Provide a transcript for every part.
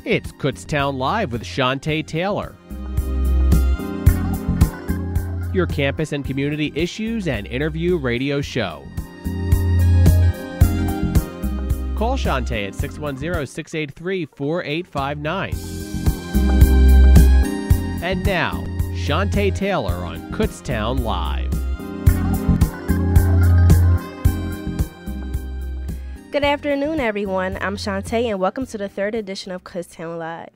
It's Kutztown Live with Shantae Taylor. Your campus and community issues and interview radio show. Call Shantae at 610-683-4859. And now, Shantae Taylor on Kutztown Live. Good afternoon, everyone. I'm Shantae, and welcome to the third edition of Kutztown Live.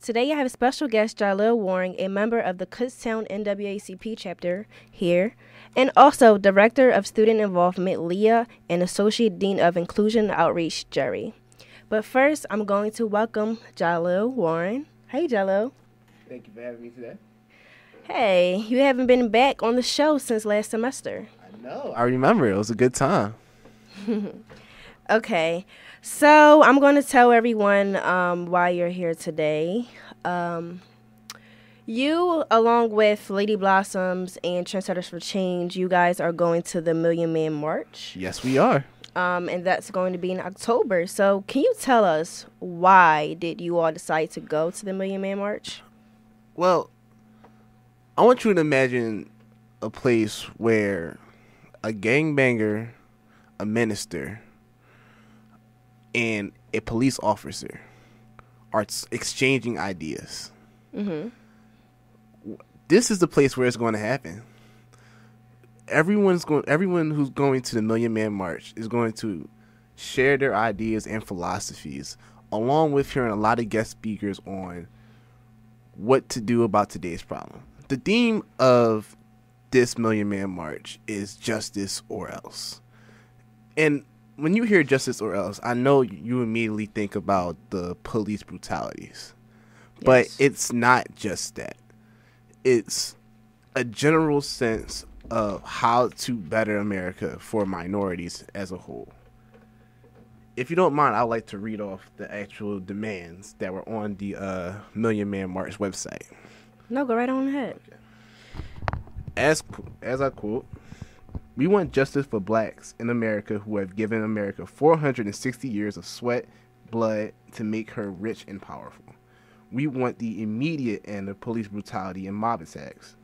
Today, I have a special guest, Jaleel Warren, a member of the Kutztown NAACP chapter here, and also Director of Student Involvement, Leah, and Associate Dean of Inclusion Outreach, Jerry. But first, I'm going to welcome Jaleel Warren. Hey, Jaleel. Thank you for having me today. Hey, you haven't been back on the show since last semester. I know. I remember. It was a good time. Okay, so I'm going to tell everyone why you're here today. You, along with Lady Blossoms and Trendsetters for Change, you guys are going to the Million Man March. Yes, we are. And that's going to be in October. So can you tell us why did you all decide to go to the Million Man March? Well, I want you to imagine a place where a gangbanger, a minister, and a police officer are exchanging ideas. Mm-hmm. This is the place where it's going to happen. Everyone who's going to the Million Man March is going to share their ideas and philosophies, along with hearing a lot of guest speakers on what to do about today's problem. The theme of this Million Man March is justice or else. And when you hear justice or else, I know you immediately think about the police brutalities. Yes. But it's not just that. It's a general sense of how to better America for minorities as a whole. If you don't mind, I'd like to read off the actual demands that were on the Million Man March website. No, go right on ahead. Okay. As I quote, "We want justice for blacks in America who have given America 460 years of sweat, blood to make her rich and powerful. We want the immediate end of police brutality and mob attacks.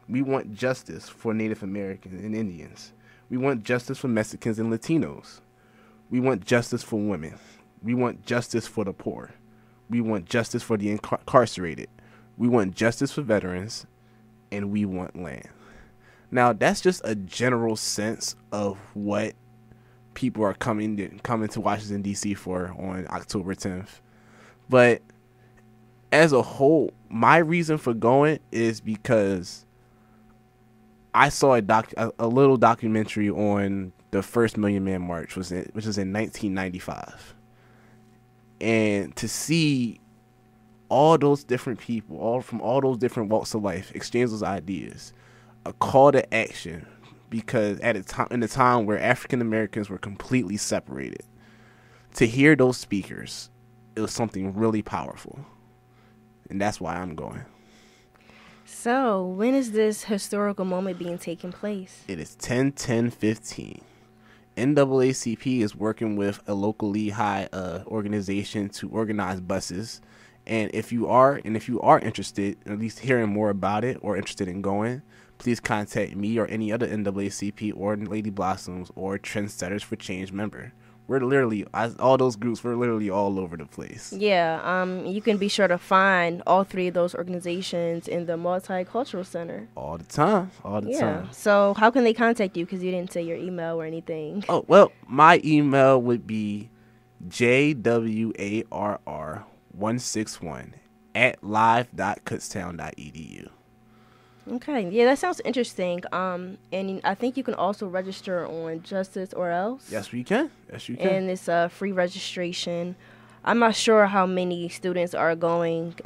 We want justice for Native Americans and Indians. We want justice for Mexicans and Latinos. We want justice for women. We want justice for the poor. We want justice for the incarcerated. We want justice for veterans. And we want land." Now, that's just a general sense of what people are coming to Washington, D.C. for on October 10th. But as a whole, my reason for going is because I saw a little documentary on the first Million Man March, which was in 1995. And to see all those different people, all from all those different walks of life, exchange those ideas, a call to action, because in a time where African Americans were completely separated, to hear those speakers, it was something really powerful, and that's why I'm going. So, when is this historical moment being taken place? It is 10/10/15. NAACP is working with a local Lehigh organization to organize buses, and if you are interested, at least hearing more about it or interested in going, please contact me or any other NAACP or Lady Blossoms or Trendsetters for Change member. We're literally, all those groups, we're literally all over the place. Yeah, you can be sure to find all three of those organizations in the Multicultural Center. All the time. Yeah, so how can they contact you? Because you didn't say your email or anything. Oh, well, my email would be jwarr161@live.kutztown.edu. Okay, yeah, that sounds interesting. And I think you can also register on Justice or Else. Yes, you can. And it's a free registration. I'm not sure how many students are going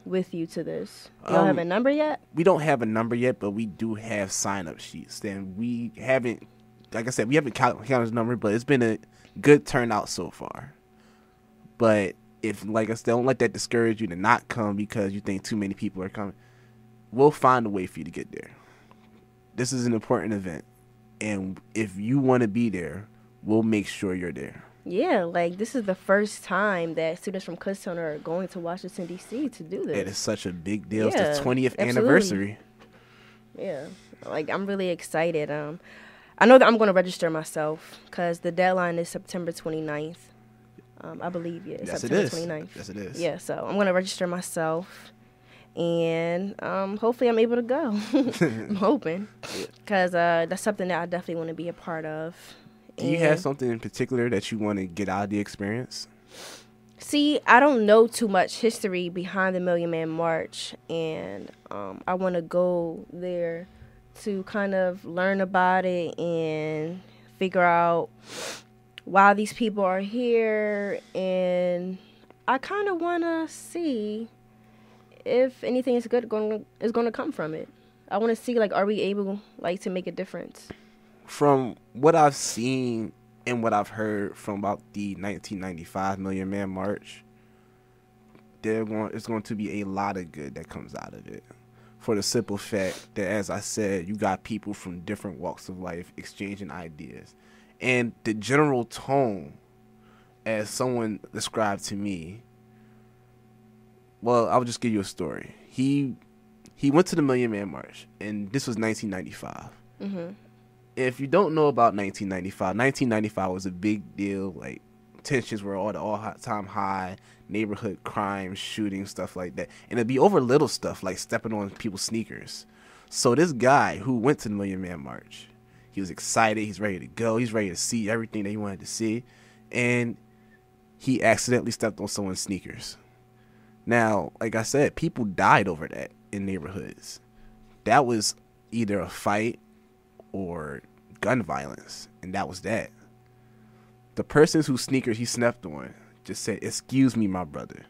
with you to this. Do y'all have a number yet? We don't have a number yet, but we do have sign-up sheets. And we haven't, like I said, we haven't counted the number, but it's been a good turnout so far. But if, like I said, don't let that discourage you to not come because you think too many people are coming. We'll find a way for you to get there. This is an important event, and if you want to be there, we'll make sure you're there. Yeah, like this is the first time that students from Kutztown are going to Washington D.C. to do this. It is such a big deal. Yeah, It's the 20th absolutely. anniversary. Yeah, like I'm really excited. I know that I'm going to register myself because the deadline is September 29th. I believe, yeah, Yes, September it is. 29th. Yes, it is. Yeah, so I'm going to register myself, and hopefully I'm able to go. I'm hoping because that's something that I definitely want to be a part of. Do you have something in particular that you want to get out of the experience? See, I don't know too much history behind the Million Man March, and I want to go there to kind of learn about it and figure out why these people are here, and I kind of want to see if anything is good going to come from it. I want to see, like, are we able, like, to make a difference? From what I've seen and what I've heard from about the 1995 Million Man March, it's going to be a lot of good that comes out of it. For the simple fact that, as I said, you got people from different walks of life exchanging ideas. And the general tone, as someone described to me, well, I'll just give you a story. He went to the Million Man March, and this was 1995. Mm-hmm. If you don't know about 1995 was a big deal. Like, tensions were all-time high, neighborhood crime, shooting, stuff like that. And it'd be over little stuff like stepping on people's sneakers. So this guy who went to the Million Man March, he was excited. He's ready to go. He's ready to see everything that he wanted to see. And he accidentally stepped on someone's sneakers. Now, like I said, people died over that in neighborhoods. That was either a fight or gun violence, and that was that. The person whose sneakers he stepped on just said, "Excuse me, my brother,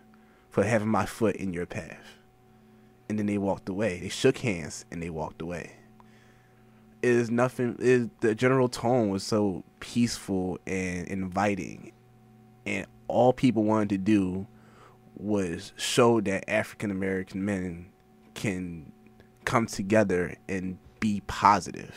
for having my foot in your path." And then they walked away. They shook hands and they walked away. The general tone was so peaceful and inviting, and all people wanted to do was show that African American men can come together and be positive.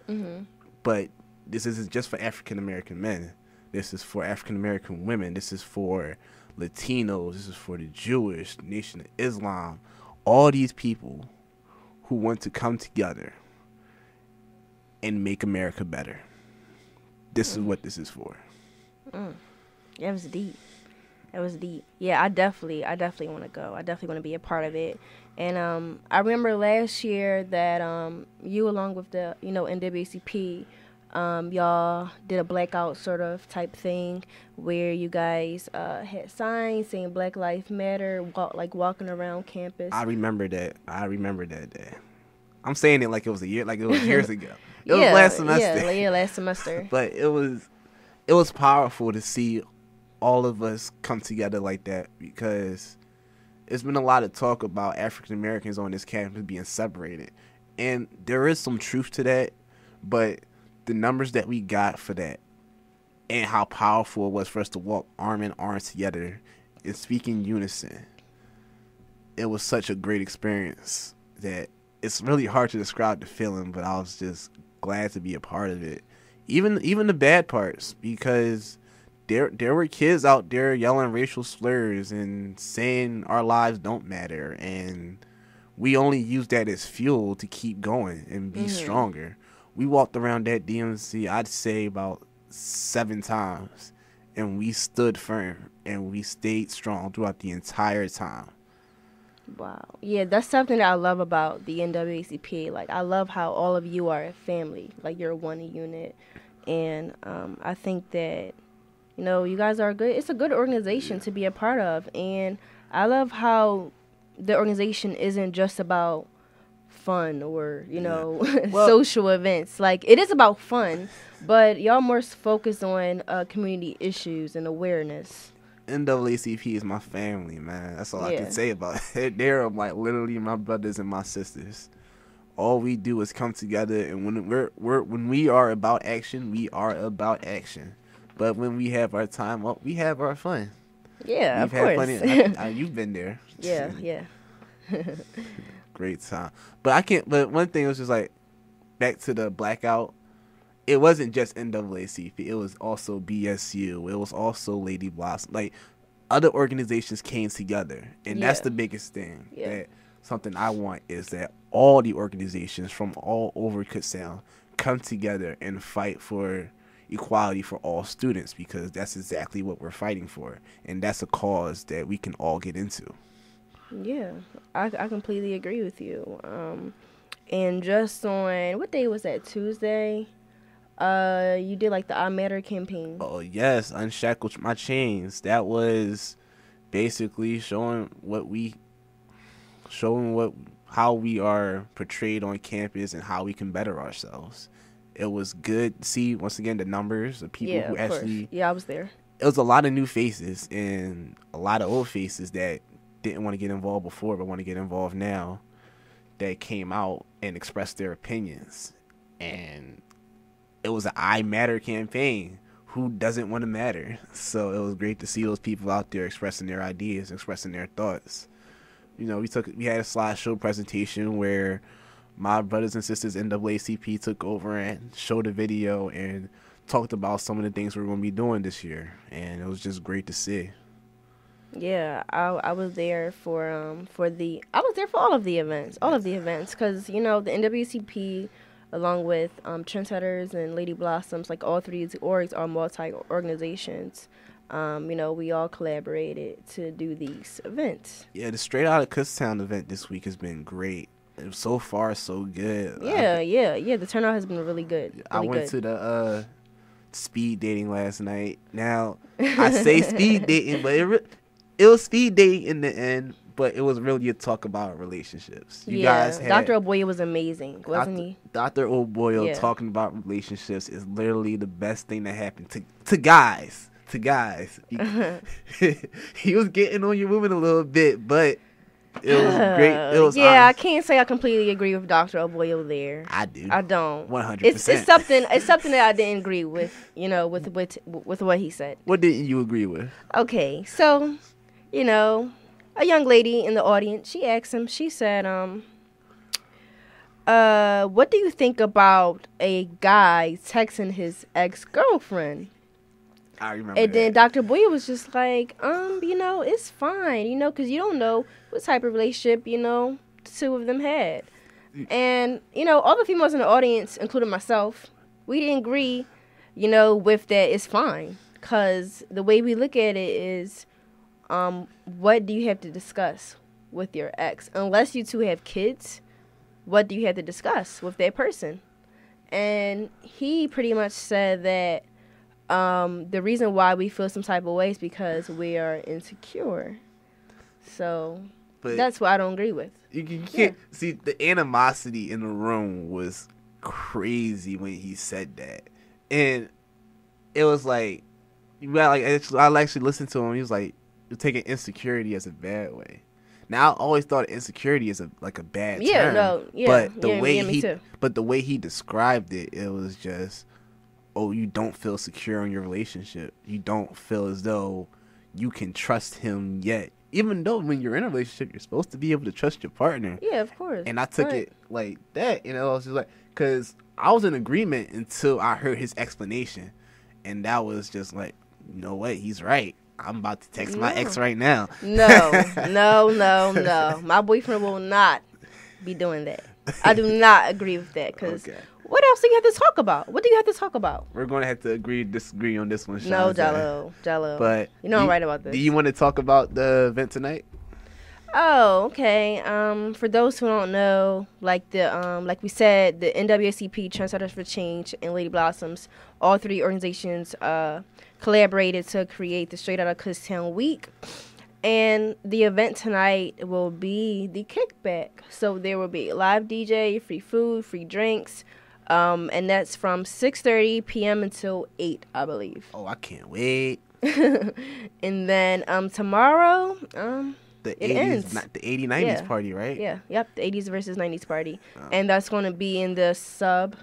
Mm-hmm. But this isn't just for African American men. This is for African American women. This is for Latinos. This is for the Jewish, Nation of Islam. All these people who want to come together and make America better. This is what this is for. That was deep. That was deep. Yeah, I definitely want to go. I definitely want to be a part of it. And I remember last year that you, along with the NAACP, y'all did a blackout sort of type thing where you guys had signs saying Black Lives Matter, walking around campus. I remember that day. I'm saying it like it was years ago. It was last semester. Yeah, last semester. But it was powerful to see all of us come together like that, because there's been a lot of talk about African Americans on this campus being separated. And there is some truth to that, but the numbers that we got for that and how powerful it was for us to walk arm in arm together and speak in unison, it was such a great experience that it's really hard to describe the feeling, but I was just glad to be a part of it. Even the bad parts, because there were kids out there yelling racial slurs and saying our lives don't matter, and we only use that as fuel to keep going and be stronger. We walked around that DMC, I'd say, about 7 times, and we stood firm and we stayed strong throughout the entire time. Wow. Yeah, that's something that I love about the NAACP. Like, I love how all of you are a family. Like, you're one unit. And I think that, you guys are good. It's a good organization to be a part of. And I love how the organization isn't just about fun or, social events. Like, it is about fun, but y'all more focused on community issues and awareness. NAACP is my family, man. That's all I can say about it. They're like literally my brothers and my sisters. All we do is come together, and when we are about action, we are about action. But when we have our time up, we have our fun. Yeah, We've of had course. You've been there. Yeah. Great time. But one thing was just like, back to the blackout, it wasn't just NAACP. It was also BSU. It was also Lady Blossom. Like, other organizations came together, and that's the biggest thing. Yeah. That something I want is that all the organizations from all over Kutztown come together and fight for equality for all students, because that's exactly what we're fighting for, and that's a cause that we can all get into. Yeah, I completely agree with you. And just on, what day was that, Tuesday? You did like the I Matter campaign. Oh yes, Unshackle My Chains. That was basically showing how we are portrayed on campus and how we can better ourselves. It was good to see, once again, the numbers of people who actually... Yeah, I was there. It was a lot of new faces and a lot of old faces that didn't want to get involved before but want to get involved now, that came out and expressed their opinions. And it was an I Matter campaign. Who doesn't want to matter? So it was great to see those people out there expressing their ideas, expressing their thoughts. You know, we had a slideshow presentation where my brothers and sisters NAACP took over and showed a video and talked about some of the things we're going to be doing this year, and it was just great to see. Yeah, I was there for all of the events, because you know the NAACP, along with Trendsetters and Lady Blossoms, like all three of the orgs are multi organizations. You know, we all collaborated to do these events. Yeah, the Straight Outta Kutztown event this week has been great. So far, so good. Yeah. The turnout has been really good. I went to the speed dating last night. Now, I say speed dating, but it was speed dating in the end, but it was really a talk about relationships. You guys had... Dr. Oboye was amazing, wasn't he? Dr. Oboye talking about relationships is literally the best thing that happened to guys. To guys. He was getting on your women a little bit, but... It was great. It was honest. I can't say I completely agree with Dr. Oboye there. I do. I don't. 100%. It's something that I didn't agree with. You know, with what he said. What didn't you agree with? Okay, so, you know, a young lady in the audience, she asked him. She said, what do you think about a guy texting his ex-girlfriend? I remember. And then Dr. Boyer was just like, you know, it's fine, you know, because you don't know what type of relationship, you know, the two of them had. And, you know, all the females in the audience, including myself, we didn't agree, you know, with that it's fine. Because the way we look at it is, what do you have to discuss with your ex? Unless you two have kids, what do you have to discuss with that person? And he pretty much said that the reason why we feel some type of way is because we are insecure. So that's what I don't agree with. You can't see the animosity in the room was crazy when he said that, and it was like, I actually listened to him. He was like, "You're taking insecurity as a bad way." Now I always thought insecurity is a bad term. But the way he described it, it was just, oh, you don't feel secure in your relationship. You don't feel as though you can trust him yet. Even though when you're in a relationship, you're supposed to be able to trust your partner. Yeah, of course. And I took it like that. You know, I was just like, because I was in agreement until I heard his explanation. And that was just like, you know what? He's right. I'm about to text my ex right now. No. My boyfriend will not be doing that. I do not agree with that, because what else do you have to talk about? What do you have to talk about? We're going to have to disagree on this one, Sean. No, Jaleel. But you know I'm right about this. Do you want to talk about the event tonight? Oh, okay. For those who don't know, like we said, the NAACP, Trendsetters for Change, and Lady Blossoms, all three organizations collaborated to create the Straight Outta Kutztown Week. And the event tonight will be the kickback. So there will be live DJ, free food, free drinks, and that's from 6:30 p.m. until 8, I believe. Oh, I can't wait. And then tomorrow, the it 80s, ends. The 80s, 90s party, right? Yeah, yep, the 80s versus 90s party. And that's going to be in the sub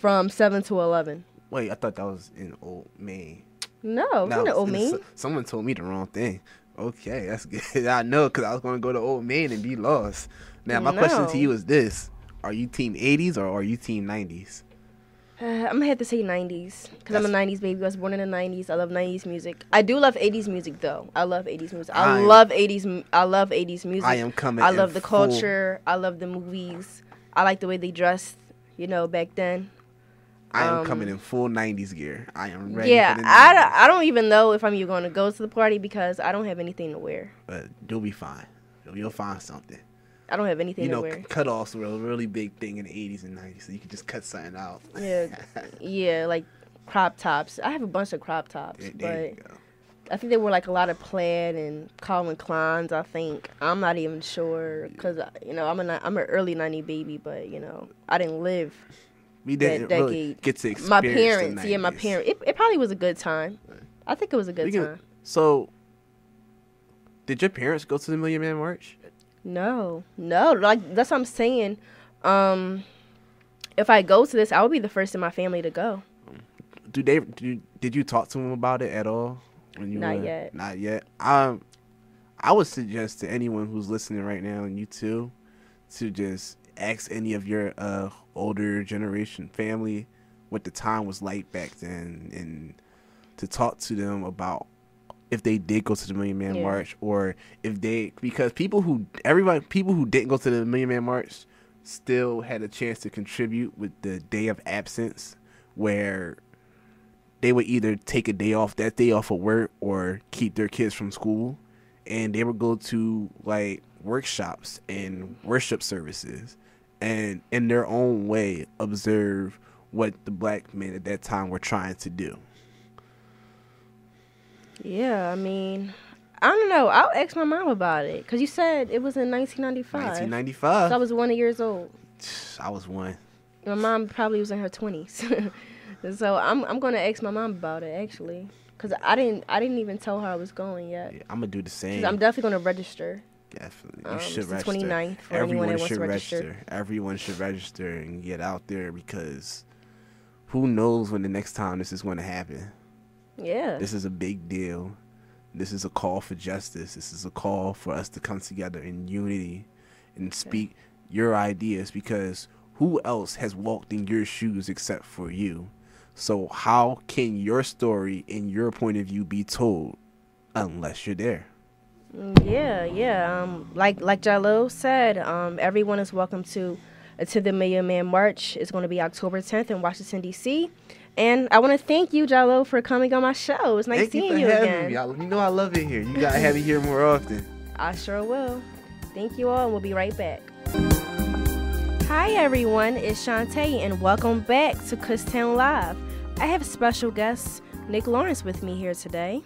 from 7 to 11. Wait, I thought that was in Old Main. No, it's in the Old Main. Someone told me the wrong thing. Okay, that's good. I know, because I was going to go to Old Main and be lost. Now, my question to you is this. Are you team 80s or are you team 90s? I'm gonna have to say 90s because I'm a 90s baby. I was born in the 90s. I love 90s music. I do love 80s music though. I love 80s music. I love 80s music. I am coming. I love the culture. I love the movies. I like the way they dressed. Back then. I am coming in full 90s gear. I am ready. Yeah, for the 90s. I don't even know if I'm even going to go to the party because I don't have anything to wear. But you'll be fine. You'll find something. I don't have anything to wear. Cutoffs were a really big thing in the 80s and 90s, so you could just cut something out. Yeah, like crop tops. I have a bunch of crop tops, there you go. I think they were like a lot of plaid and Calvin Kleins. I think I'm not even sure because I'm an early '90s baby, but I didn't live. We didn't that really get to experience my parents. the 90s. My parents. It probably was a good time. I think it was a good time. So, did your parents go to the Million Man March? No. Like that's what I'm saying. If I go to this, I would be the first in my family to go. Did you talk to them about it at all? Not yet. Not yet. I would suggest to anyone who's listening right now, and you too, to just ask any of your older generation family what the time was like back then, and to talk to them about if they did go to the Million Man March, or because people who didn't go to the Million Man March still had a chance to contribute with the day of absence, where they would either take that day off of work or keep their kids from school, and they would go to like workshops and worship services and in their own way observe what the black men at that time were trying to do. Yeah, I mean, I don't know. I'll ask my mom about it because you said it was in 1995. 1995. So I was 1 year old. I was one. My mom probably was in her 20s. So I'm going to ask my mom about it actually because I didn't even tell her I was going yet. Yeah, I'm gonna do the same. I'm definitely going to register. Definitely, you should it's register. The 29th for anyone that wants to register. Everyone should register and get out there because who knows when the next time this is going to happen. Yeah. This is a big deal. This is a call for justice. This is a call for us to come together in unity and speak your ideas, because who else has walked in your shoes except for you? So how can your story and your point of view be told unless you're there? Yeah. Like Jaleel said, everyone is welcome to the Million Man March. It's going to be October 10th in Washington, D.C. And I want to thank you, Jaleel, for coming on my show. It's nice seeing you again. Me. You know I love it here. You got to have it here more often. I sure will. Thank you all, and we'll be right back. Hi, everyone. It's Shantae, and welcome back to Kutztown Live. I have special guest Nick Lawrence with me here today.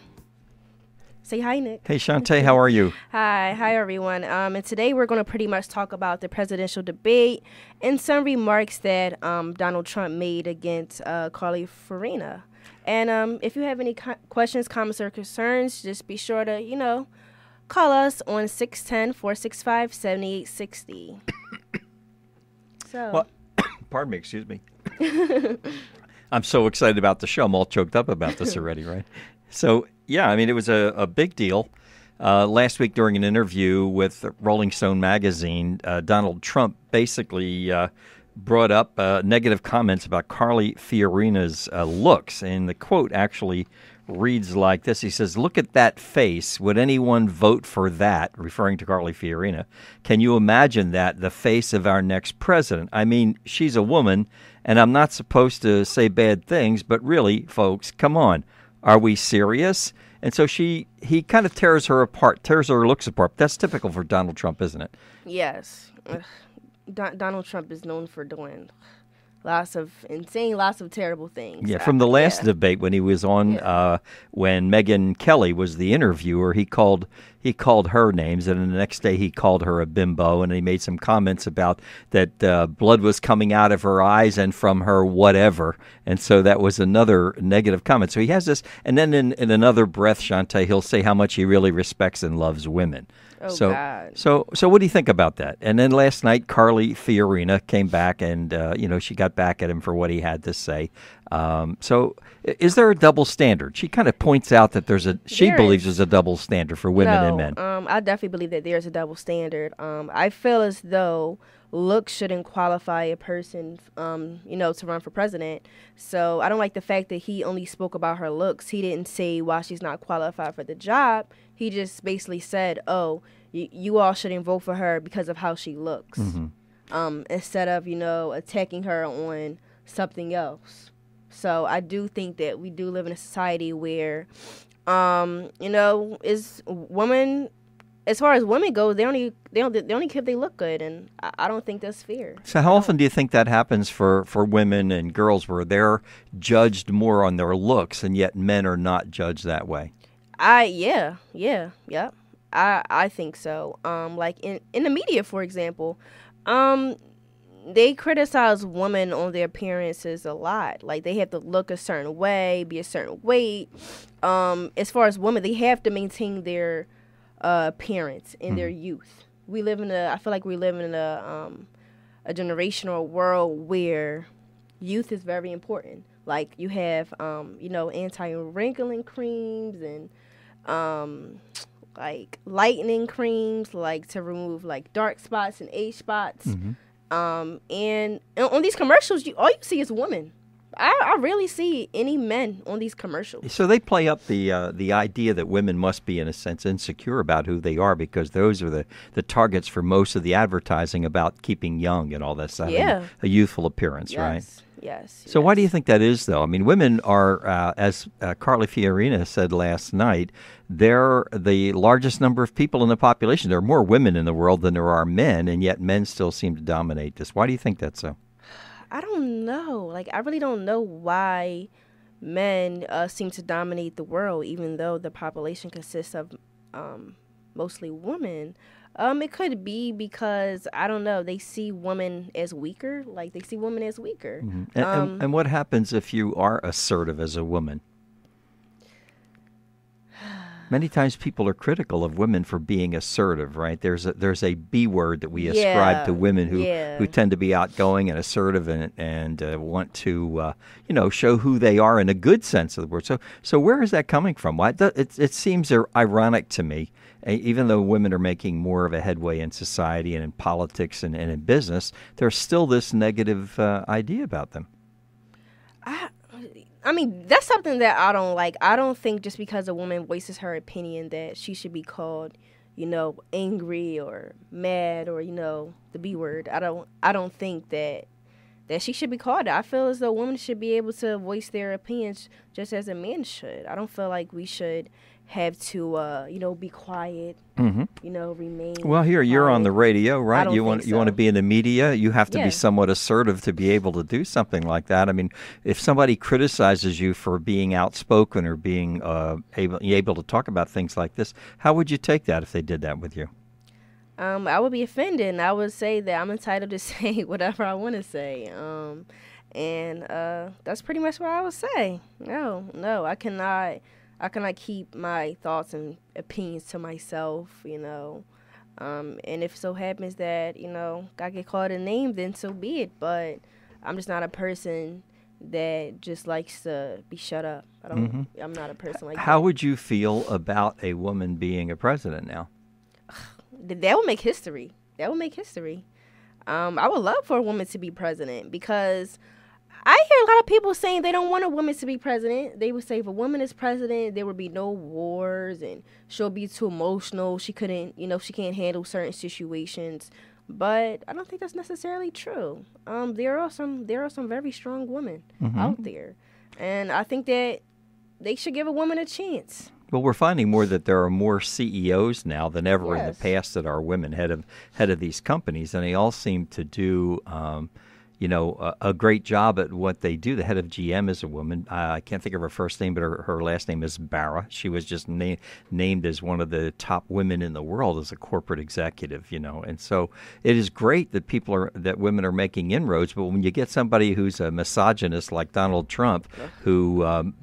Say hi, Nick. Hey, Shantae, how are you? Hi, everyone. And today we're going to pretty much talk about the presidential debate and some remarks that Donald Trump made against Carly Fiorina. And if you have any questions, comments, or concerns, just be sure to, call us on 610-465-7860. Well, pardon me, excuse me. I'm so excited about the show. I'm all choked up about this already, right? So, yeah, I mean, it was a big deal. Last week during an interview with Rolling Stone magazine, Donald Trump basically brought up negative comments about Carly Fiorina's looks. And the quote actually reads like this. He says, "Look at that face. Would anyone vote for that?" Referring to Carly Fiorina. "Can you imagine that, the face of our next president? I mean, she's a woman, and I'm not supposed to say bad things, but really, folks, come on. Are we serious?" And so he kind of tears her looks apart. That's typical for Donald Trump, isn't it? Yes. Donald Trump is known for doing lots of terrible things. Yeah, from the last debate when he was on, when Megyn Kelly was the interviewer, he called her names, and then the next day he called her a bimbo, and he made some comments about that blood was coming out of her eyes and from her whatever, and so that was another negative comment. So he has this, and then in another breath, Shantae, he'll say how much he really respects and loves women. Oh, God. So what do you think about that? And then last night, Carly Fiorina came back and, she got back at him for what he had to say So is there a double standard? She kind of points out that she believes there's a double standard for women and men. I definitely believe that there's a double standard. I feel as though looks shouldn't qualify a person, to run for president. So I don't like the fact that he only spoke about her looks. He didn't say why she's not qualified for the job. He just basically said, oh, you all shouldn't vote for her because of how she looks. Instead of, attacking her on something else. So I do think that we do live in a society where, is women, as far as women go, they only care if they look good, and I don't think that's fair. So how often do you think that happens for women and girls, where they're judged more on their looks, and yet men are not judged that way? I think so. Like in the media, for example, they criticize women on their appearances a lot. Like, they have to look a certain way, be a certain weight. As far as women, they have to maintain their appearance in their youth. I feel like we live in a generational world where youth is very important. Like, you have, anti-wrinkling creams and, like, lightening creams, like, to remove, like, dark spots and age spots. And on these commercials, all you see is women. I rarely see any men on these commercials. So they play up the idea that women must be, in a sense, insecure about who they are, because those are the targets for most of the advertising about keeping young and all that stuff. Yeah. A youthful appearance, right? Yes. So why do you think that is, though? I mean, women are, as Carly Fiorina said last night, they're the largest number of people in the population. There are more women in the world than there are men, and yet men still seem to dominate this. Why do you think that's so? I don't know. Like, I really don't know why men seem to dominate the world, even though the population consists of mostly women. It could be because, I don't know, they see women as weaker. Like, they see women as weaker. And what happens if you are assertive as a woman? Many times people are critical of women for being assertive, right? There's a B word that we ascribe to women who tend to be outgoing and assertive and want to show who they are in a good sense of the word. So where is that coming from? It seems ironic to me, even though women are making more of a headway in society and in politics and in business, there's still this negative idea about them. I mean, that's something that I don't like. I don't think just because a woman voices her opinion that she should be called, angry or mad or, the B word. I don't think that she should be called that. I feel as though women should be able to voice their opinions just as a man should. I don't feel like we should have to, be quiet, remain. Well, here, you're quiet. On the radio, right? You want to be in the media. You have to Yeah. be somewhat assertive to be able to do something like that. I mean, if somebody criticizes you for being outspoken or being able to talk about things like this, how would you take that if they did that with you? I would be offended, and I would say that I'm entitled to say whatever I want to say. And that's pretty much what I would say. No, I cannot keep my thoughts and opinions to myself, and if it so happens that, I get called a name, then so be it. But I'm just not a person that just likes to be shut up. I'm not a person like that. How would you feel about a woman being a president now? That would make history. I would love for a woman to be president, because I hear a lot of people saying they don't want a woman to be president. They would say if a woman is president, there would be no wars and she'll be too emotional. She couldn't, she can't handle certain situations. But I don't think that's necessarily true. There are some very strong women out there. And I think that they should give a woman a chance. Well, we're finding more that there are more CEOs now than ever in the past that are women head of these companies, and they all seem to do a great job at what they do. The head of GM is a woman. I can't think of her first name, but her last name is Barra. She was just named as one of the top women in the world as a corporate executive, And so it is great that women are making inroads. But when you get somebody who's a misogynist like Donald Trump, who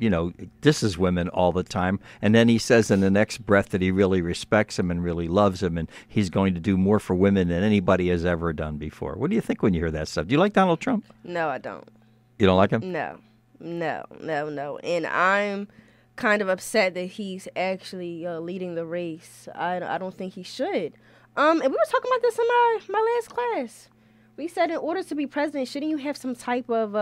disses women all the time, and then he says in the next breath that he really respects them and really loves them, and he's going to do more for women than anybody has ever done before. What do you think when you hear that stuff? Do you like Donald Trump? No, I don't. You don't like him? No. No. And I'm kind of upset that he's actually leading the race. I don't think he should. And we were talking about this in my last class. We said in order to be president, shouldn't you have some type of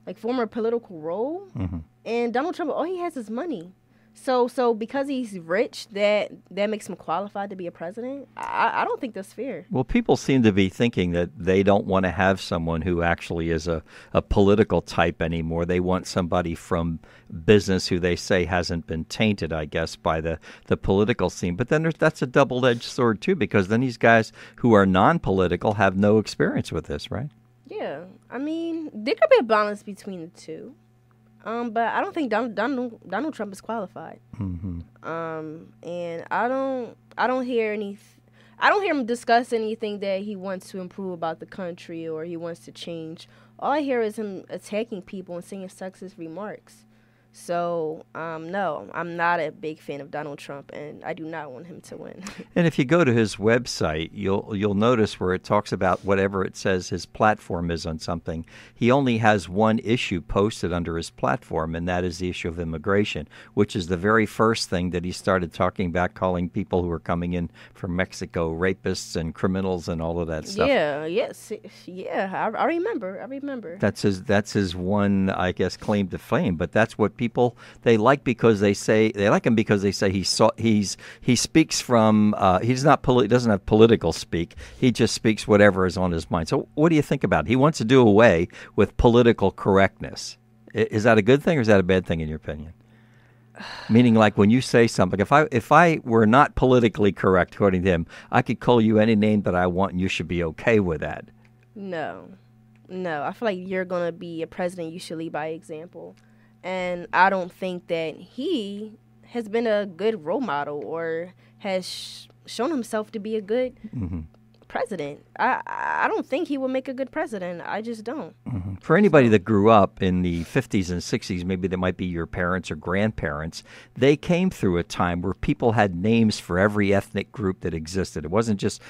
like former political role? Mm-hmm. And Donald Trump, all he has is money. So because he's rich, that makes him qualified to be a president? I don't think that's fair. Well, people seem to be thinking that they don't want to have someone who actually is a political type anymore. They want somebody from business who they say hasn't been tainted, I guess, by the political scene. But then that's a double-edged sword, too, because then these guys who are non-political have no experience with this, right? Yeah. I mean, there could be a balance between the two. But I don't think Donald Trump is qualified. Mm-hmm. And I don't hear him discuss anything that he wants to improve about the country or he wants to change. All I hear is him attacking people and saying sexist remarks. So, no, I'm not a big fan of Donald Trump, and I do not want him to win. And if you go to his website, you'll notice where it talks about whatever it says his platform is on something. He only has one issue posted under his platform, and that is the issue of immigration, which is the very first thing that he started talking about, calling people who are coming in from Mexico rapists and criminals and all of that stuff. Yeah, I remember. That's his one, I guess, claim to fame. But that's what people they like because they like him because they say he speaks from he doesn't have political speak. He just speaks whatever is on his mind. So what do you think about it? He wants to do away with political correctness. Is that a good thing or is that a bad thing in your opinion? Meaning, like when you say something, if I were not politically correct, according to him, I could call you any name that I want, and you should be okay with that. No, I feel like you're gonna be a president. You should lead by example. And I don't think that he has been a good role model or has shown himself to be a good president. I don't think he would make a good president. I just don't. Mm-hmm. For anybody that grew up in the 50s and 60s, maybe they might be your parents or grandparents, they came through a time where people had names for every ethnic group that existed. It wasn't just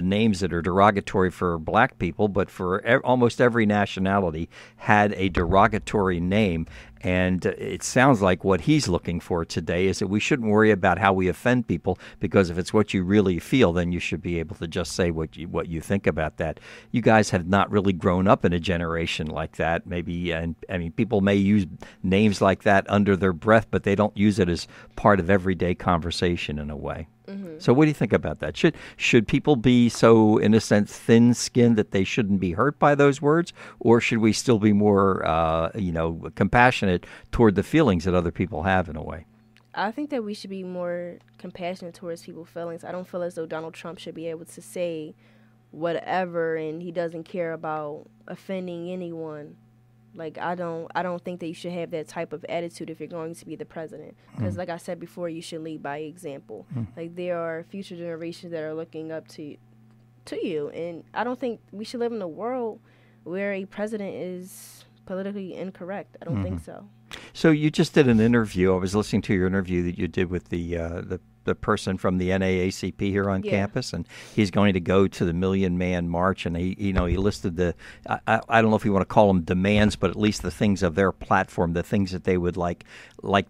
names that are derogatory for black people, but for almost every nationality had a derogatory name. And it sounds like what he's looking for today is that we shouldn't worry about how we offend people, because if it's what you really feel, then you should be able to just say what you think about that. You guys have not really grown up in a generation like that, maybe. And I mean, people may use names like that under their breath, but they don't use it as part of everyday conversation in a way. Mm-hmm. So what do you think about that? Should people be so, in a sense, thin-skinned that they shouldn't be hurt by those words, or should we still be more, compassionate toward the feelings that other people have in a way? I think that we should be more compassionate towards people's feelings. I don't feel as though Donald Trump should be able to say whatever and he doesn't care about offending anyone. Like, I don't think that you should have that type of attitude if you're going to be the president. Because, like I said before, you should lead by example. Like, there are future generations that are looking up to you. And I don't think we should live in a world where a president is politically incorrect. I don't think so. So you just did an interview. I was listening to your interview that you did with the person from the NAACP here on campus, and he's going to go to the Million Man March, and he listed the I don't know if you want to call them demands, but at least the things of their platform, the things that they would like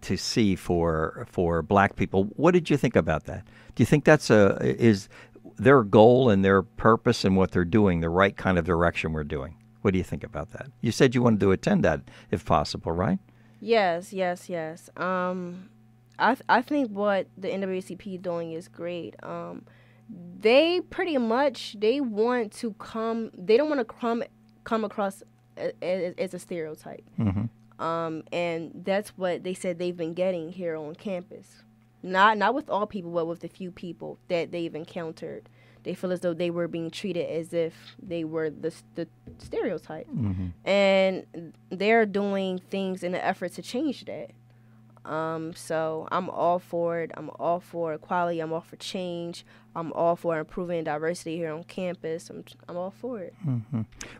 to see for black people. What did you think about that? Do you think is their goal and their purpose and what they're doing the right kind of direction we're doing? What do you think about that? You said you wanted to attend that if possible, right? Yes. I think what the NAACP doing is great. They pretty much they don't want to come across as a stereotype. And that's what they said they've been getting here on campus. Not with all people, but with the few people that they've encountered. They feel as though they were being treated as if they were the stereotype. And they're doing things in an effort to change that. So I'm all for it. I'm all for equality. I'm all for change. I'm all for improving diversity here on campus. I'm all for it.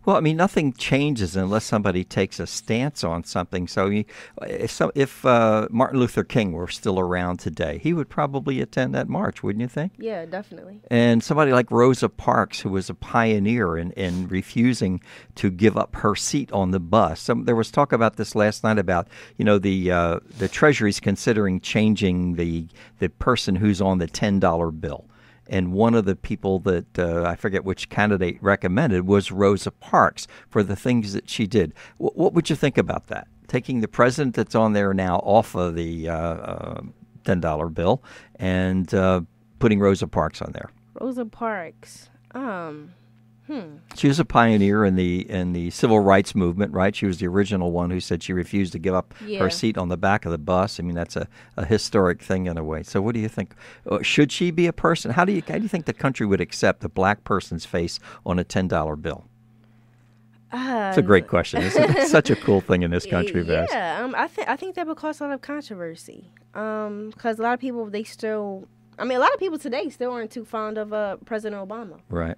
Well, I mean, nothing changes unless somebody takes a stance on something. So, if Martin Luther King were still around today, he would probably attend that march, wouldn't you think? Yeah, definitely. And somebody like Rosa Parks, who was a pioneer in refusing to give up her seat on the bus. There was talk about this last night about, the Treasury's considering changing the person who's on the $10 bill. And one of the people that I forget which candidate recommended was Rosa Parks for the things that she did. What would you think about that? Taking the president that's on there now off of the $10 bill and putting Rosa Parks on there. Rosa Parks. She was a pioneer in the civil rights movement, right? She was the original one who said she refused to give up her seat on the back of the bus. I mean, that's a historic thing in a way. So what do you think? Should she be a person? How do you think the country would accept a black person's face on a $10 bill? It's a great question. It's such a cool thing in this country, Vaz. Yeah, I think that would cause a lot of controversy. Because a lot of people, a lot of people today still aren't too fond of President Obama. Right.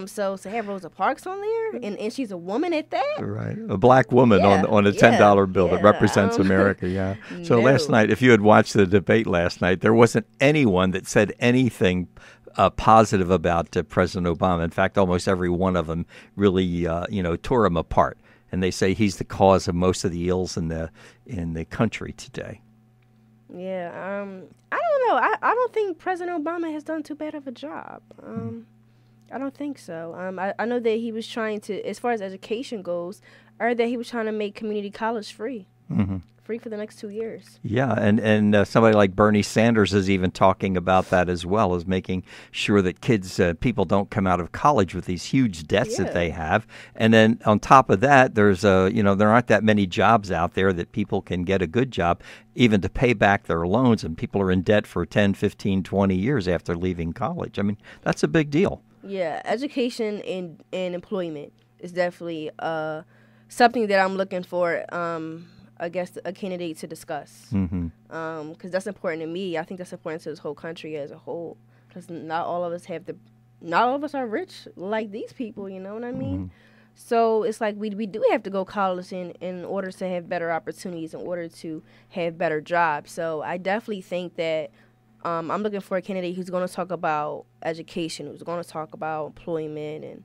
So to have Rosa Parks on there, and she's a woman at that. Right. A black woman on a $10 bill that represents America, yeah. So last night, if you had watched the debate last night, there wasn't anyone that said anything positive about President Obama. In fact, almost every one of them really, tore him apart. And they say he's the cause of most of the ills in the country today. Yeah, I don't know. I don't think President Obama has done too bad of a job. I don't think so. I know that he was trying to, as far as education goes, I heard that he was trying to make community college free. Free for the next 2 years. Yeah, and somebody like Bernie Sanders is even talking about that as well, as making sure that people don't come out of college with these huge debts that they have. And then on top of that, there's there aren't that many jobs out there that people can get a good job even to pay back their loans, and people are in debt for 10, 15, 20 years after leaving college. I mean, that's a big deal. Yeah, education and employment is definitely something that I'm looking for. I guess a candidate to discuss, because that's important to me. I think that's important to this whole country as a whole, because not all of us are rich like these people. You know what I mean? So it's like we do have to go college in order to have better opportunities, in order to have better jobs. So I definitely think that I'm looking for a candidate who's going to talk about education, who's going to talk about employment, and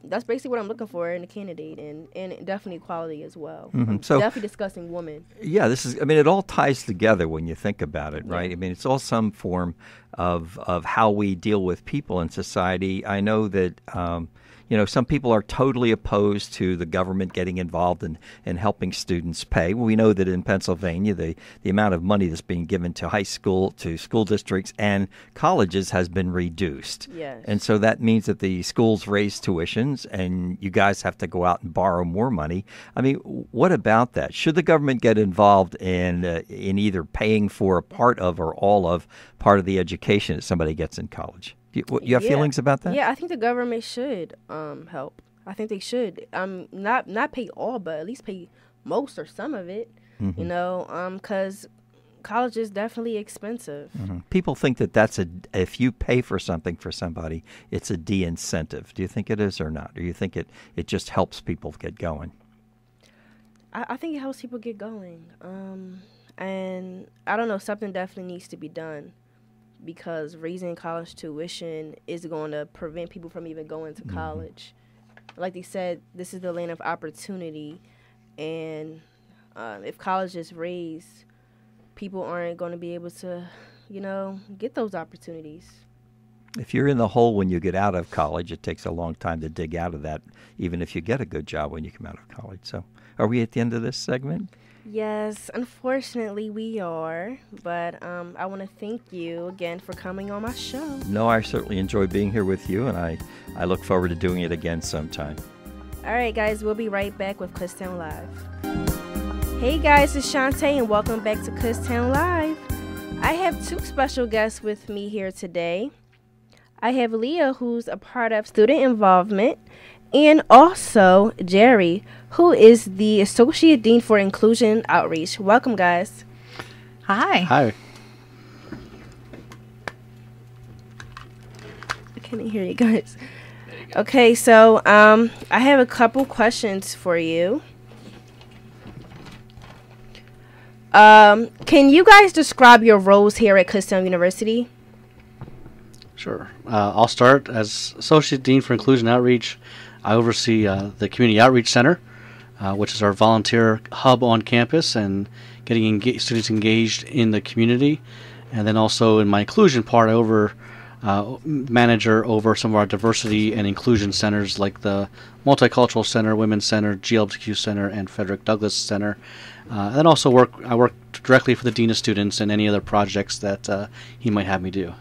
that's basically what I'm looking for in a candidate, and definitely equality as well. So definitely discussing women. Yeah, it all ties together when you think about it, right? I mean, it's all some form of how we deal with people in society. I know that some people are totally opposed to the government getting involved in helping students pay. Well, we know that in Pennsylvania, the amount of money that's being given to school districts and colleges has been reduced. Yes. And so that means that the schools raise tuitions and you guys have to go out and borrow more money. I mean, what about that? Should the government get involved in either paying for a part of or all of part of the education that somebody gets in college? You have feelings about that? Yeah, I think the government should help. I think they should. Not pay all, but at least pay most or some of it. Because college is definitely expensive. People think that if you pay for something for somebody, it's a de-incentive. Do you think it is or not? Or you think it just helps people get going? I think it helps people get going. And I don't know, something definitely needs to be done, because raising college tuition is going to prevent people from even going to college. Like they said, this is the land of opportunity, and if college is raised, people aren't going to be able to, get those opportunities. If you're in the hole when you get out of college, it takes a long time to dig out of that, even if you get a good job when you come out of college. So are we at the end of this segment? Yes, unfortunately we are, but I want to thank you again for coming on my show. No, I certainly enjoy being here with you, and I look forward to doing it again sometime. All right, guys, we'll be right back with Kutztown Live. Hey, guys, it's Shantae, and welcome back to Kutztown Live. I have two special guests with me here today. I have Leah, who's a part of student involvement, and also Jerry, who is the Associate Dean for Inclusion Outreach. Welcome, guys. Hi. Hi. can't hear you guys. Okay, so I have a couple questions for you. Can you guys describe your roles here at Kutztown University? Sure. I'll start as Associate Dean for Inclusion Outreach. I oversee the Community Outreach Center, which is our volunteer hub on campus and getting students engaged in the community. And then also in my inclusion part, I manager over some of our diversity and inclusion centers like the Multicultural Center, Women's Center, GLBTQ Center, and Frederick Douglass Center. And then also I work directly for the Dean of Students and any other projects that he might have me do.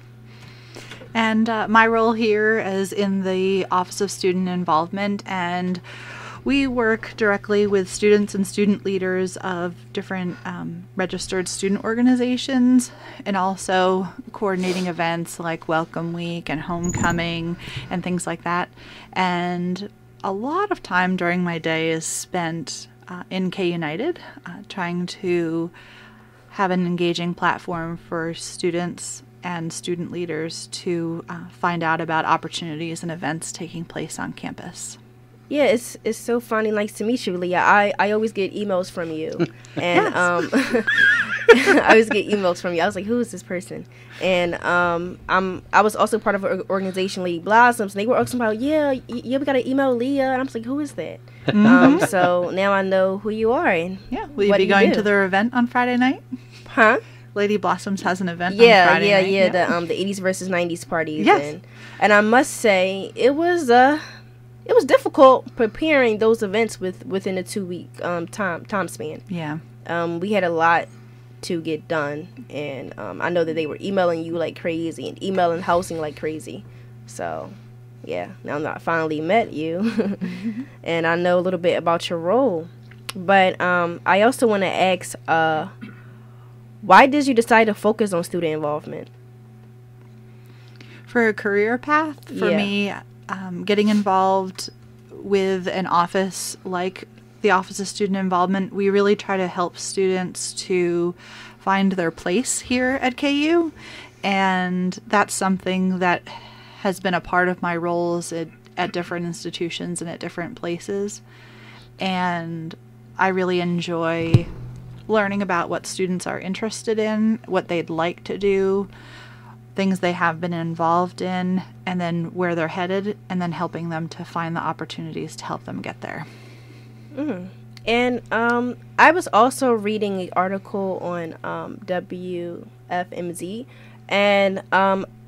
And my role here is in the Office of Student Involvement, and we work directly with students and student leaders of different registered student organizations, and also coordinating events like Welcome Week and Homecoming and things like that. And a lot of time during my day is spent in K United, trying to have an engaging platform for students and student leaders to find out about opportunities and events taking place on campus. Yeah, it's so funny. Nice to meet you, Leah. I always get emails from you, and I always get emails from you. I was like, who is this person? And I was also part of an organization, Lady Blossoms. And they were asking about, we got to email Leah, and I'm like, who is that? So now I know who you are. And will you be going to their event on Friday night? Huh? Lady Blossoms has an event on Friday night. The 80s versus 90s parties. Yes. And I must say, it was difficult preparing those events within a 2-week time span. Yeah. We had a lot to get done, and I know that they were emailing you like crazy and emailing housing like crazy. So, yeah, now I finally met you, and I know a little bit about your role. But I also want to ask, why did you decide to focus on student involvement? For a career path, for me, getting involved with an office like the Office of Student Involvement, we really try to help students to find their place here at KU, and that's something that has been a part of my roles at different institutions and at different places. And I really enjoy learning about what students are interested in, what they'd like to do, things they have been involved in, and then where they're headed, and then helping them to find the opportunities to help them get there. And I was also reading an article on WFMZ, and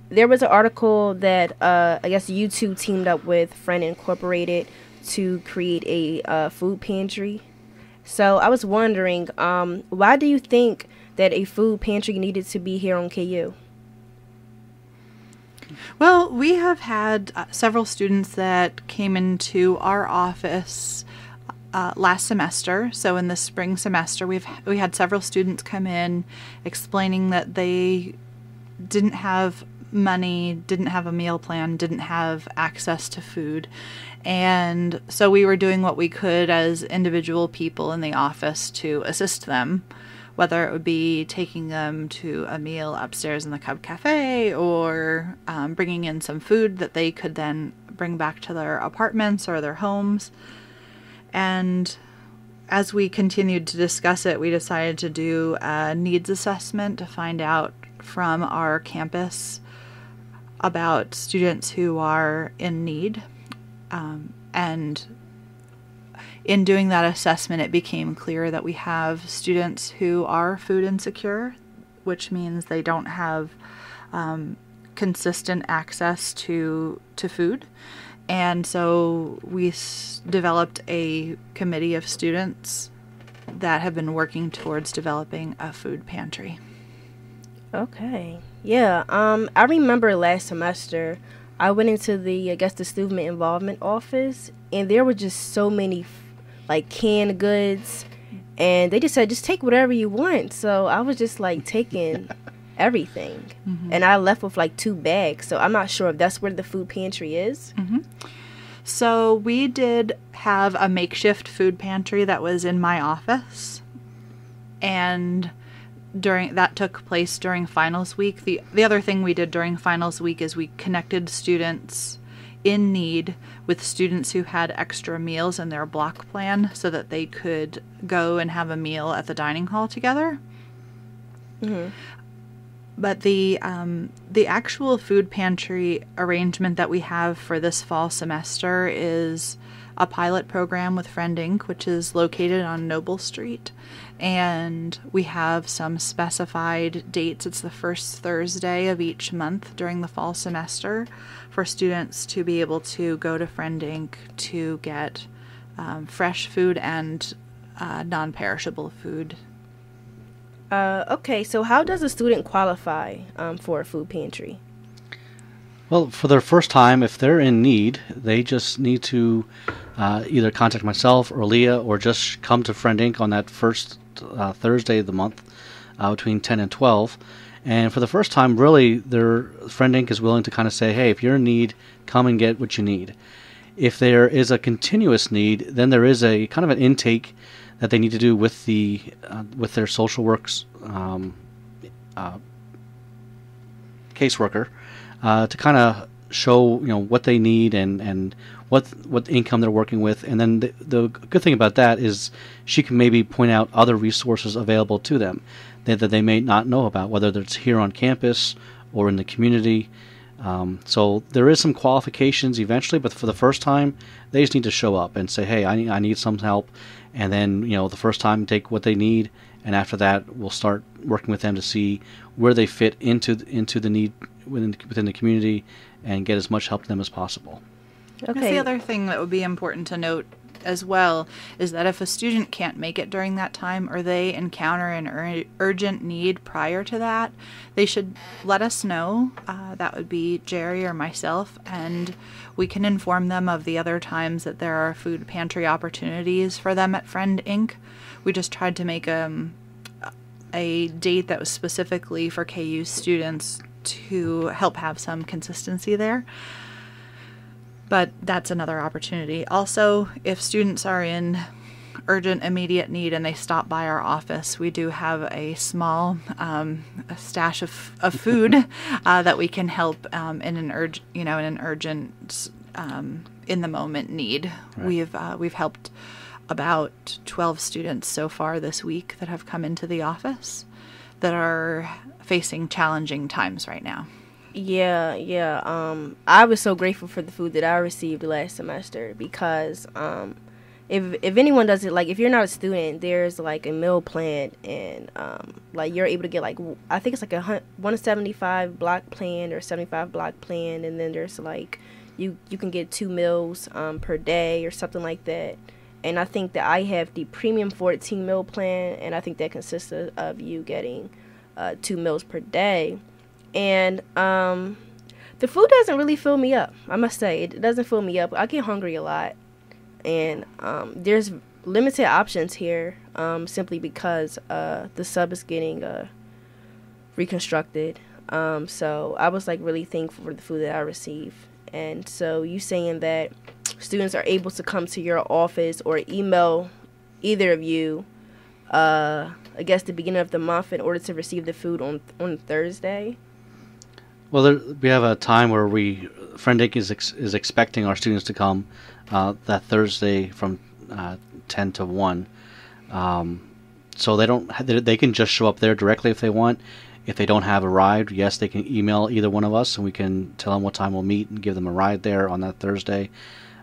there was an article that I guess you two teamed up with Friend Incorporated to create a food pantry. So I was wondering, why do you think that a food pantry needed to be here on KU? Well, we have had several students that came into our office last semester. So in the spring semester, we had several students come in explaining that they didn't have money, didn't have a meal plan, didn't have access to food. And so we were doing what we could as individual people in the office to assist them, whether it would be taking them to a meal upstairs in the Cub Cafe or bringing in some food that they could then bring back to their apartments or their homes. And as we continued to discuss it, we decided to do a needs assessment to find out from our campus about students who are in need. And in doing that assessment, it became clear that we have students who are food insecure, which means they don't have consistent access to food. And so we developed a committee of students that have been working towards developing a food pantry. Okay. Yeah. I remember last semester I went into the student involvement office, and there were just so many canned goods, and they just said, just take whatever you want. So I was just taking everything. And I left with 2 bags. So I'm not sure if that's where the food pantry is. So we did have a makeshift food pantry that was in my office, and that took place during finals week. The other thing we did during finals week is we connected students in need with students who had extra meals in their block plan so that they could go and have a meal at the dining hall together. Mm-hmm. But the actual food pantry arrangement that we have for this fall semester is a pilot program with Friend Inc., which is located on Noble Street. And we have some specified dates. It's the first Thursday of each month during the fall semester for students to be able to go to Friend Inc. to get fresh food and non-perishable food. Okay, so how does a student qualify for a food pantry? Well, for their first time, if they're in need, they just need to either contact myself or Leah, or just come to Friend Inc. on that first Thursday of the month between 10 and 12. And for the first time, really, their Friend Inc. is willing to kind of say, hey, if you're in need, come and get what you need. If there is a continuous need, then there is a kind of an intake that they need to do with with their social works caseworker to kind of show what they need and what income they're working with. And then the good thing about that is she can maybe point out other resources available to them that they may not know about, whether it's here on campus or in the community. So there is some qualifications eventually, but for the first time, they just need to show up and say, hey, I need some help. And then, the first time, take what they need. And after that, we'll start working with them to see where they fit into the need within the community and get as much help to them as possible. Okay. The other thing that would be important to note as well is that if a student can't make it during that time, or they encounter an urgent need prior to that, they should let us know. That would be Jerry or myself, and we can inform them of the other times that there are food pantry opportunities for them at Friend Inc. We just tried to make a date that was specifically for KU students to help have some consistency there. But that's another opportunity. Also, if students are in urgent, immediate need and they stop by our office, we do have a small stash of food that we can help in an urgent, in the moment need. Right. We've helped about 12 students so far this week that have come into the office that are facing challenging times right now. Yeah. I was so grateful for the food that I received last semester because if anyone does it, like if you're not a student, there's like a meal plan, and like you're able to get like, I think it's like a 175 block plan or 75 block plan, and then there's like you can get 2 meals per day or something like that. And I think that I have the premium 14 meal plan, and I think that consists of you getting 2 meals per day. And the food doesn't really fill me up, I must say. It doesn't fill me up. I get hungry a lot. And there's limited options here simply because the sub is getting reconstructed. So I was like really thankful for the food that I received. And so you saying that students are able to come to your office or email either of you, I guess the beginning of the month, in order to receive the food on Thursday? Well, we have a time where Friend Inc. is expecting our students to come that Thursday from 10 to 1. So they can just show up there directly if they want. If they don't have a ride, yes, they can email either one of us, and we can tell them what time we'll meet and give them a ride there on that Thursday.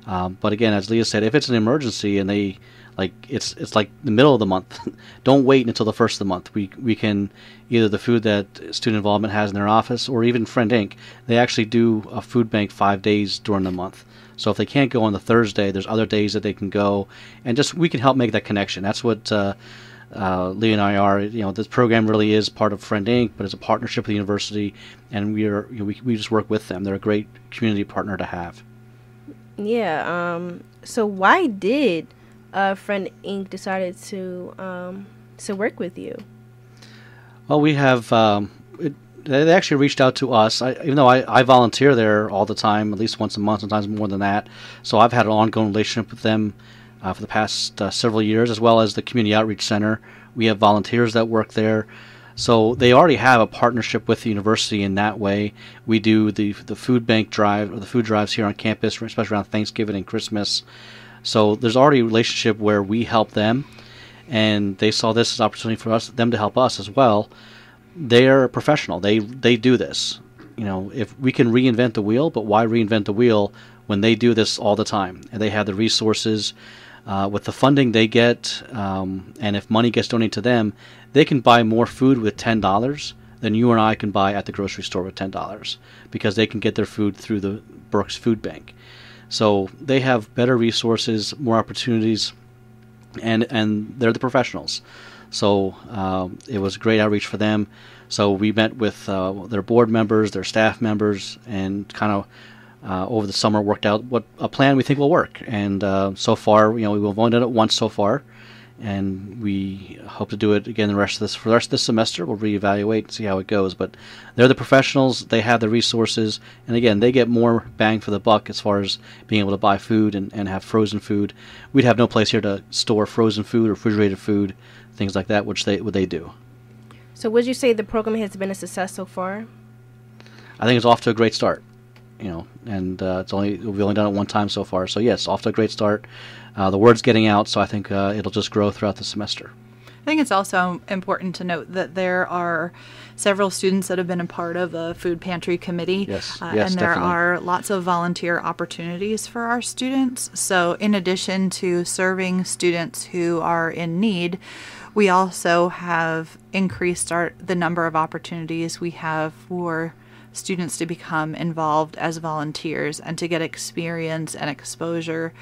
But again, as Leah said, if it's an emergency and it's like the middle of the month, don't wait until the first of the month. We can, either the food that student involvement has in their office or even Friend Inc., they actually do a food bank 5 days during the month. So if they can't go on the Thursday, there's other days that they can go, and we can help make that connection. That's what Leah and I are. This program really is part of Friend Inc., but it's a partnership with the university, and we just work with them. They're a great community partner to have. Yeah. So why did Friend Inc. decided to work with you? Well, we have. They actually reached out to us. Even though I volunteer there all the time, at least once a month, sometimes more than that. So I've had an ongoing relationship with them for the past several years, as well as the Community Outreach Center. We have volunteers that work there. So they already have a partnership with the university in that way. We do the food bank drive, or the food drives here on campus, especially around Thanksgiving and Christmas. So there's already a relationship where we help them, and they saw this as an opportunity for them to help us as well. They're professional. They do this. If we can reinvent the wheel, but why reinvent the wheel when they do this all the time? And they have the resources with the funding they get, and if money gets donated to them, they can buy more food with $10 than you and I can buy at the grocery store with $10, because they can get their food through the Brooks Food Bank. So they have better resources, more opportunities, and they're the professionals. So it was great outreach for them. So we met with their board members, their staff members, and kind of over the summer worked out what a plan we think will work. And so far, we've only done it once so far, and we hope to do it again for the rest of this semester. We'll reevaluate and see how it goes. But they're the professionals. They have the resources, and again, they get more bang for the buck as far as being able to buy food and have frozen food. We'd have no place here to store frozen food or refrigerated food, things like that, which they do. So would you say the program has been a success so far? I think it's off to a great start. And we've only done it one time so far. So yes, off to a great start. The word's getting out, so I think it'll just grow throughout the semester. I think it's also important to note that there are several students that have been a part of the food pantry committee. Yes, and there definitely. are lots of volunteer opportunities for our students. So in addition to serving students who are in need, we also have increased the number of opportunities we have for students to become involved as volunteers and to get experience and exposure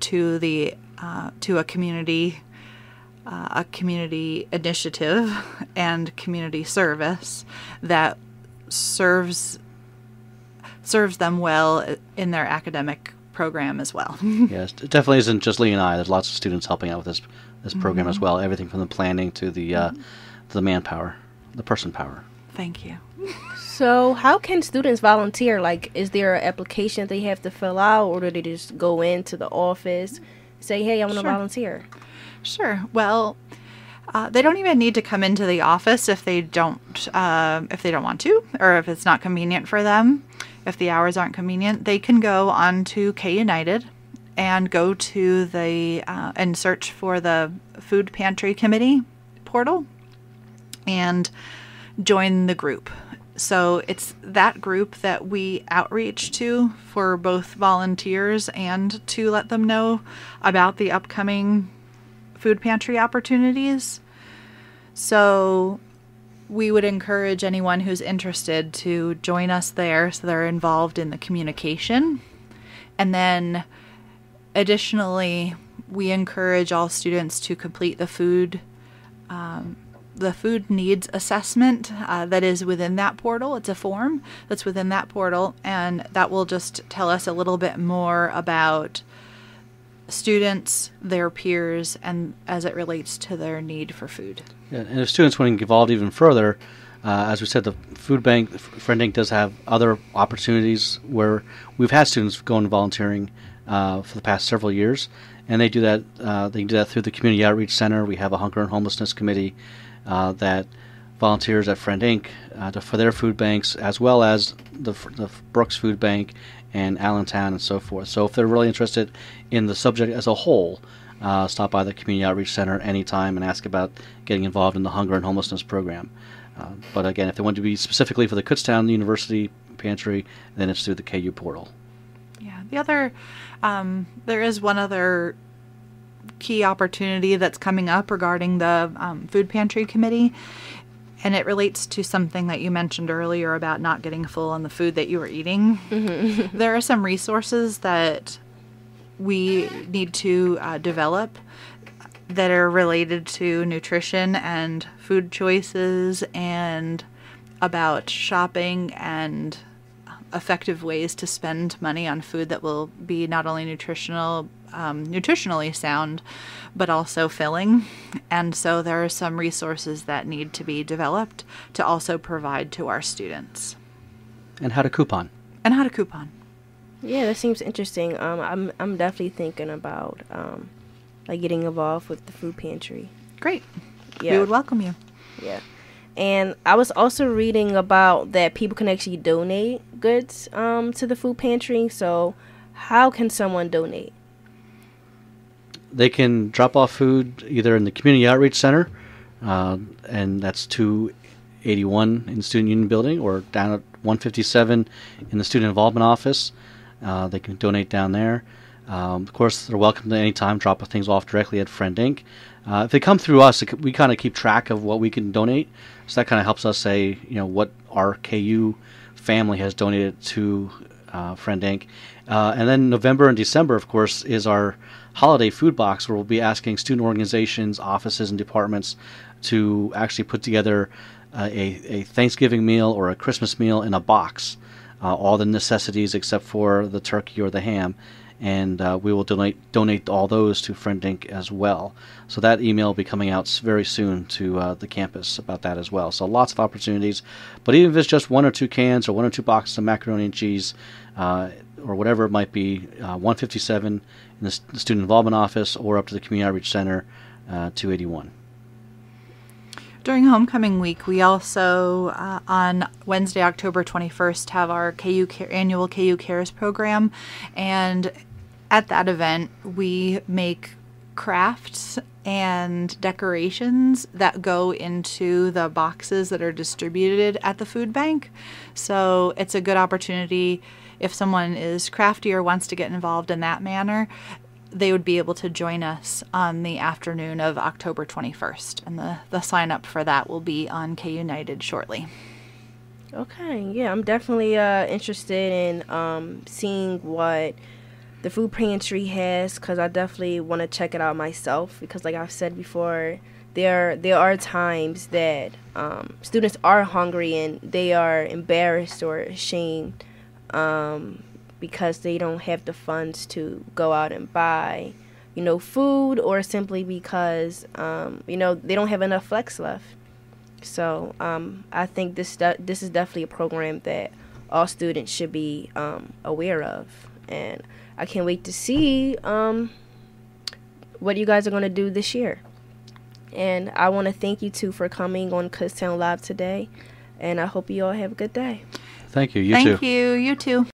to a community initiative and community service that serves them well in their academic program as well. Yes, it definitely isn't just Leah and I. There's lots of students helping out with this program as well. Everything from the planning to the manpower, the person power. Thank you. So how can students volunteer? Like, is there an application they have to fill out, or do they just go into the office, say, hey, I want to volunteer? Sure. Well, they don't even need to come into the office if they don't want to, or if it's not convenient for them. If the hours aren't convenient, they can go on to K United and go to and search for the Food Pantry Committee portal and join the group. So it's that group that we outreach to for both volunteers and to let them know about the upcoming food pantry opportunities. So we would encourage anyone who's interested to join us there so they're involved in the communication. And then additionally, we encourage all students to complete the food needs assessment that is within that portal. It's a form that's within that portal, and that will just tell us a little bit more about students, their peers, and as it relates to their need for food. Yeah, and if students want to get involved even further, as we said, the food bank, Friend Inc. does have other opportunities where we've had students going volunteering for the past several years, and they do that. They can do that through the Community Outreach Center. We have a Hunger and Homelessness Committee that volunteers at Friend Inc. For their food banks, as well as the Brooks Food Bank and Allentown and so forth. So if they're really interested in the subject as a whole, stop by the Community Outreach Center anytime and ask about getting involved in the Hunger and Homelessness Program. But again, if they want to be specifically for the Kutztown University Pantry, then it's through the KU portal. Yeah, there is one other key opportunity that's coming up regarding the Food Pantry Committee, and it relates to something that you mentioned earlier about not getting full on the food that you were eating. Mm-hmm. There are some resources that we need to develop that are related to nutrition and food choices and about shopping and effective ways to spend money on food that will be not only nutritionally sound, but also filling. And so there are some resources that need to be developed to also provide to our students. And how to coupon. Yeah, that seems interesting. I'm definitely thinking about getting involved with the food pantry. Great. Yeah. We would welcome you. Yeah. And I was also reading about that people can actually donate goods to the food pantry. So how can someone donate? They can drop off food either in the Community Outreach Center, and that's 281 in the Student Union Building, or down at 157 in the Student Involvement Office. They can donate down there. Of course, they're welcome to any time drop things off directly at Friend Inc. If they come through us, we kind of keep track of what we can donate, so that kind of helps us say, what our KU family has donated to Friend Inc. And then November and December, of course, is our holiday food box, where we'll be asking student organizations, offices, and departments to actually put together a Thanksgiving meal or a Christmas meal in a box, all the necessities except for the turkey or the ham, and we will donate all those to Friend Inc. as well. So that email will be coming out very soon to the campus about that as well. So lots of opportunities, but even if it's just 1 or 2 cans or 1 or 2 boxes of macaroni and cheese, or whatever it might be, 157 in the Student Involvement Office, or up to the Community Outreach Center, 281. During homecoming week, we also, on Wednesday, October 21st, have our annual KU Cares program. And at that event, we make crafts and decorations that go into the boxes that are distributed at the food bank. So it's a good opportunity if someone is crafty or wants to get involved in that manner. They would be able to join us on the afternoon of October 21st. And the sign up for that will be on K United shortly. Okay, yeah, I'm definitely interested in seeing what the food pantry has, because I definitely want to check it out myself, because like I've said before, there are times that students are hungry and they are embarrassed or ashamed because they don't have the funds to go out and buy, food, or simply because, they don't have enough flex left. So I think this is definitely a program that all students should be aware of. And I can't wait to see what you guys are going to do this year. And I want to thank you two for coming on Kutztown Live today. And I hope you all have a good day. Thank you. You too. Thank you. You too.